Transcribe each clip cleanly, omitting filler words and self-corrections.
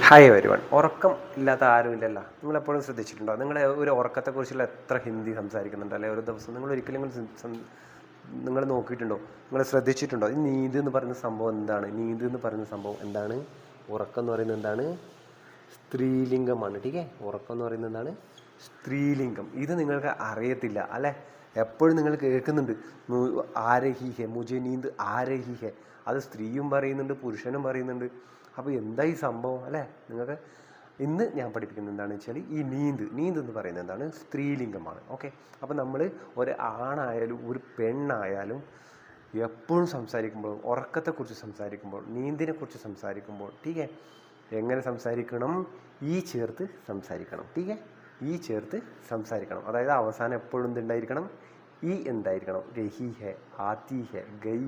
Hi everyone. ഉറക്കം ഇല്ലാത്ത ആരുമില്ലല്ലോ. നിങ്ങളെപ്പോഴും ശ്രദ്ധിച്ചിട്ടുണ്ടോ? നിങ്ങളെ ഒരു ഉറക്കത്തെക്കുറിച്ചുള്ള എത്ര ഹിന്ദി സംസാരിക്കുന്നുണ്ട് അല്ലെ ഒരു ദിവസം? നിങ്ങൾ ഒരിക്കലും നിങ്ങൾ നോക്കിയിട്ടുണ്ടോ? നിങ്ങൾ ശ്രദ്ധിച്ചിട്ടുണ്ടോ? ഈ നീന്ത് എന്ന് പറയുന്ന സംഭവം എന്താണ്? നീന്ത് എന്ന് പറയുന്ന സംഭവം എന്താണ്? ഉറക്കം എന്ന് പറയുന്നത് എന്താണ്? സ്ത്രീലിംഗമാണ്. ടീക്കേ, ഉറക്കം എന്ന് പറയുന്നത് എന്താണ്? സ്ത്രീലിംഗം. ഇത് നിങ്ങൾക്ക് അറിയത്തില്ല അല്ലേ? എപ്പോഴും നിങ്ങൾ കേൾക്കുന്നുണ്ട് ആരഹീഹെ മുജെ നീന്ത് ആരഹീഹെ. അത് സ്ത്രീയും പറയുന്നുണ്ട്, പുരുഷനും പറയുന്നുണ്ട്. അപ്പോൾ എന്താ ഈ സംഭവം അല്ലേ? നിങ്ങൾക്ക് ഇന്ന് ഞാൻ പഠിപ്പിക്കുന്നത് എന്താണെന്ന് വെച്ചാൽ ഈ നീന്ത് എന്ന് പറയുന്നത് എന്താണ്? സ്ത്രീലിംഗമാണ്. ഓക്കെ, അപ്പോൾ നമ്മൾ ഒരു ആണായാലും ഒരു പെണ്ണായാലും എപ്പോഴും സംസാരിക്കുമ്പോൾ, ഉറക്കത്തെക്കുറിച്ച് സംസാരിക്കുമ്പോൾ, നീന്തിനെക്കുറിച്ച് സംസാരിക്കുമ്പോൾ ടീക്കെ എങ്ങനെ സംസാരിക്കണം? ഈ ചേർത്ത് സംസാരിക്കണം. ടീക്കെ, ഈ ചേർത്ത് സംസാരിക്കണം. അതായത് അവസാനം എപ്പോഴും എന്തുണ്ടായിരിക്കണം? ഈ എന്തായിരിക്കണം? രഹി ഹെ, ആത്തി ഹെ, ഗൈ,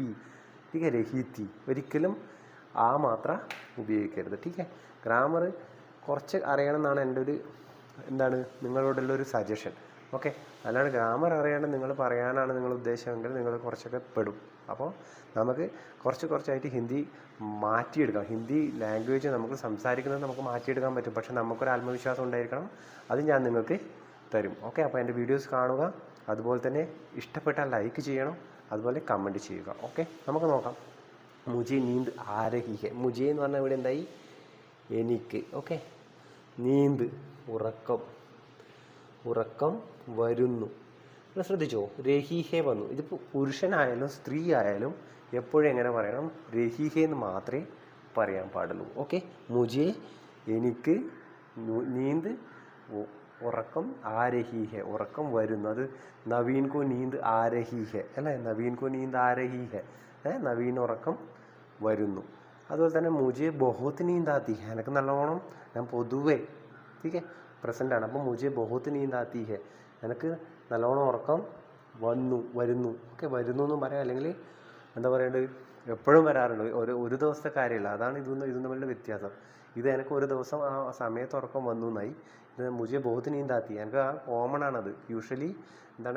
ടീക്കെ, രഹീത്തി. ഒരിക്കലും ആ മാത്ര ഉപയോഗിക്കരുത്. ടീക്കെ, ഗ്രാമർ കുറച്ച് അറിയണം എന്നാണ് എൻ്റെ ഒരു നിങ്ങളോടുള്ള ഒരു സജഷൻ. ഓക്കെ, അല്ലാണ്ട് ഗ്രാമർ അറിയാണ്ട് നിങ്ങൾ പറയാനാണ് നിങ്ങൾ ഉദ്ദേശമെങ്കിൽ നിങ്ങൾ കുറച്ചൊക്കെ പെടും. അപ്പോൾ നമുക്ക് കുറച്ചായിട്ട് ഹിന്ദി മാറ്റിയെടുക്കാം. ഹിന്ദി ലാംഗ്വേജ് നമുക്ക് സംസാരിക്കുന്നത് നമുക്ക് മാറ്റിയെടുക്കാൻ പറ്റും. പക്ഷെ നമുക്കൊരു ആത്മവിശ്വാസം ഉണ്ടായിരിക്കണം. അത് ഞാൻ നിങ്ങൾക്ക് തരും. ഓക്കെ, അപ്പോൾ എൻ്റെ വീഡിയോസ് കാണുക. അതുപോലെ തന്നെ ഇഷ്ടപ്പെട്ടാൽ ലൈക്ക് ചെയ്യണം, അതുപോലെ കമൻറ്റ് ചെയ്യുക. ഓക്കെ, നമുക്ക് നോക്കാം. മുജെ നീന്ത് ആരഹി ഹെ. മുജെ എന്ന് പറഞ്ഞാൽ ഇവിടെ എന്തായി? എനിക്ക്. ഓക്കെ, നീന്ത് ഉറക്കം വരുന്നു. ശ്രദ്ധിച്ചോ? രഹീഹെ വന്നു. ഇതിപ്പോൾ പുരുഷനായാലും സ്ത്രീ ആയാലും എപ്പോഴും എങ്ങനെ പറയണം? രഹീഹെ എന്ന് മാത്രമേ പറയാൻ പാടുള്ളൂ. ഓക്കെ, മുജെ എനിക്ക് നീന്ത് ഉറക്കം ആരഹീഹെ, ഉറക്കം വരുന്നു. അത് നവീൻ കോ നീന്ത് ആരഹീഹെ അല്ലേ? നവീൻ കോ നീന്ത് ആരഹീഹെ, നവീൻ ഉറക്കം വരുന്നു. അതുപോലെ തന്നെ മുജെ ബഹുത്ത് നീന്താത്തി ഹെ, എനിക്ക് നല്ലോണം, ഞാൻ പൊതുവേ ടീക്കെ പ്രസൻ്റാണ്. അപ്പോൾ മുജെ ബഹുത്ത് നീന്താത്തി ഹെ, എനിക്ക് നല്ലോണം ഉറക്കം വരുന്നു. ഓക്കെ, വരുന്നു എന്നും പറയാം, അല്ലെങ്കിൽ എന്താ പറയേണ്ടത്, എപ്പോഴും വരാറുണ്ട്. ഒരു ദിവസത്തെ കാര്യമല്ല. അതാണ് ഇതും തമ്മിലുള്ള വ്യത്യാസം. ഇത് എനിക്ക് ഒരു ദിവസം ആ സമയത്ത് ഉറക്കം വന്നു എന്നായി. ഇത് മുജെ ബഹുത്ത് നീന്താത്തി, എനിക്ക് ആ കോമൺ ആണത്. യൂഷ്വലി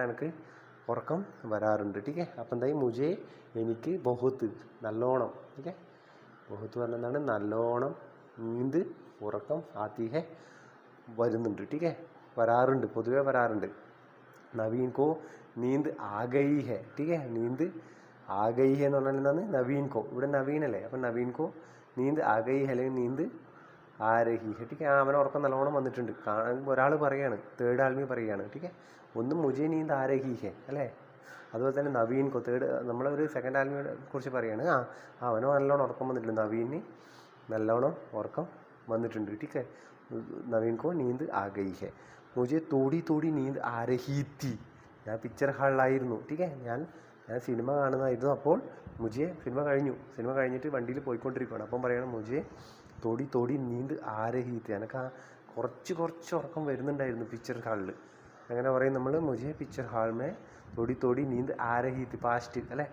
എനിക്ക് ഉറക്കം വരാറുണ്ട്. ടീക്കെ, അപ്പം എന്തായി? മുജെ എനിക്ക് ബഹുത്ത് നല്ലോണം. ടീക്കെ, ബഹുത്ത് പറഞ്ഞ എന്താണ്? നല്ലോണം. നീന്ത് ഉറക്കം ആത്തിഹെ വരുന്നുണ്ട്. ടീക്കെ, വരാറുണ്ട്, പൊതുവെ വരാറുണ്ട്. നവീൻ കോ നീന്ത് ആഗയി ഹെ. ടീക്കെ, നീന്ത് ആഗയി ഹെ എന്ന് പറഞ്ഞാൽ എന്താണ്? നവീൻ കോ, ഇവിടെ നവീനല്ലേ, അപ്പം നവീൻ കോ നീന്ത് ആഗയി ഹെ അല്ലെങ്കിൽ നീന്ത് ആരഹി ഹെ. ടീക്കെ, അവനെ ഉറക്കം നല്ലോണം വന്നിട്ടുണ്ട്. ഒരാൾ പറയാണ്, തേർഡ് ആൽമി പറയുകയാണ്. ടീക്കെ, ഒന്നും മുജെ നീന്ത് ആരഹി ഹെ അല്ലേ? അതുപോലെ തന്നെ നവീൻ കോ, നമ്മളൊരു സെക്കൻഡ് ആൽമിയെ കുറിച്ച് പറയുകയാണ്. അവനോ നല്ലോണം ഉറക്കം വന്നിട്ടുണ്ട്, നവീന് നല്ലോണം ഉറക്കം വന്നിട്ടുണ്ട്. ടീക്കെ, നവീൻ കോ നീന്ത് ആഗയി ഹെ. മുജെ തോടി നീന്ത് ആരഹീത്തി. ഞാൻ പിക്ചർ ഹാളിലായിരുന്നു. ടീക്കെ, ഞാൻ സിനിമ കാണുന്നതായിരുന്നു. അപ്പോൾ സിനിമ കഴിഞ്ഞിട്ട് വണ്ടിയിൽ പോയിക്കൊണ്ടിരിക്കുകയാണ്. അപ്പം പറയണം മുജെ തോടി നീന്ത് ആരഹീത്തി, എനിക്ക് കുറച്ച് ഉറക്കം വരുന്നുണ്ടായിരുന്നു പിക്ചർ ഹാളിൽ. അങ്ങനെ പറയും നമ്മൾ, മുജെ പിക്ചർ ഹാൾമേ തോടി നീന്ത് ആരഹീത്തി. പാസ്റ്റ് അല്ലേ?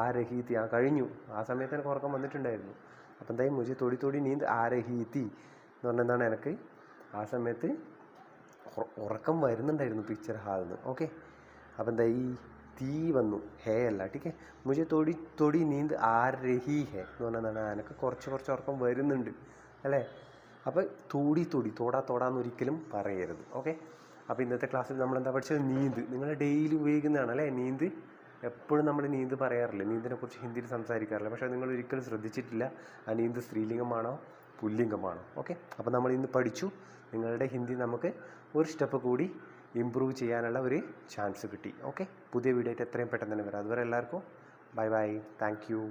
ആരഹീത്തി, കഴിഞ്ഞു. ആ സമയത്ത് എനിക്ക് ഉറക്കം വന്നിട്ടുണ്ടായിരുന്നു. അപ്പം എന്തായി? മുജെ തോടി നീന്ത് ആരഹീത്തി എന്ന് പറഞ്ഞാൽ എന്താണ്? എനിക്ക് ആ സമയത്ത് ഉറക്കം വരുന്നുണ്ടായിരുന്നു പിക്ചർ ഹാളിൽ നിന്ന്. ഓക്കെ, അപ്പം എന്തായി? തീ വന്നു, ഹേ അല്ല. ടീക്കെ, മുജെ തോടി നീന്ത് ആരഹി ഹെ എന്ന് പറഞ്ഞാൽ എന്താണ്? എനിക്ക് കുറച്ച് ഉറക്കം വരുന്നുണ്ട് അല്ലേ? അപ്പോൾ തോടാന്ന് ഒരിക്കലും പറയരുത്. ഓക്കെ, അപ്പോൾ ഇന്നത്തെ ക്ലാസ്സിൽ നമ്മൾ എന്താ പഠിച്ചത്? നീന്ത്. നിങ്ങൾ ഡെയിലി ഉപയോഗിക്കുന്നതാണ് അല്ലേ നീന്ത്? എപ്പോഴും നമ്മൾ നീന്ത് പറയാറില്ല, നീന്തിനെക്കുറിച്ച് ഹിന്ദിയിൽ സംസാരിക്കാറില്ല. പക്ഷേ നിങ്ങൾ ഒരിക്കലും ശ്രദ്ധിച്ചിട്ടില്ല ആ നീന്ത് സ്ത്രീലിംഗമാണോ പുല്ലിംഗമാണോ? ഓക്കെ, അപ്പോൾ നമ്മൾ ഇന്ന് പഠിച്ചു. നിങ്ങളുടെ ഹിന്ദി നമുക്ക് ഒരു സ്റ്റെപ്പ് കൂടി ഇമ്പ്രൂവ് ചെയ്യാനുള്ള ഒരു ചാൻസ് കിട്ടി. ഓക്കെ, പുതിയ വീഡിയോ ആയിട്ട് എത്രയും പെട്ടെന്ന് തന്നെ വരാം. അതുവരെ എല്ലാവർക്കും ബൈ, താങ്ക് യു.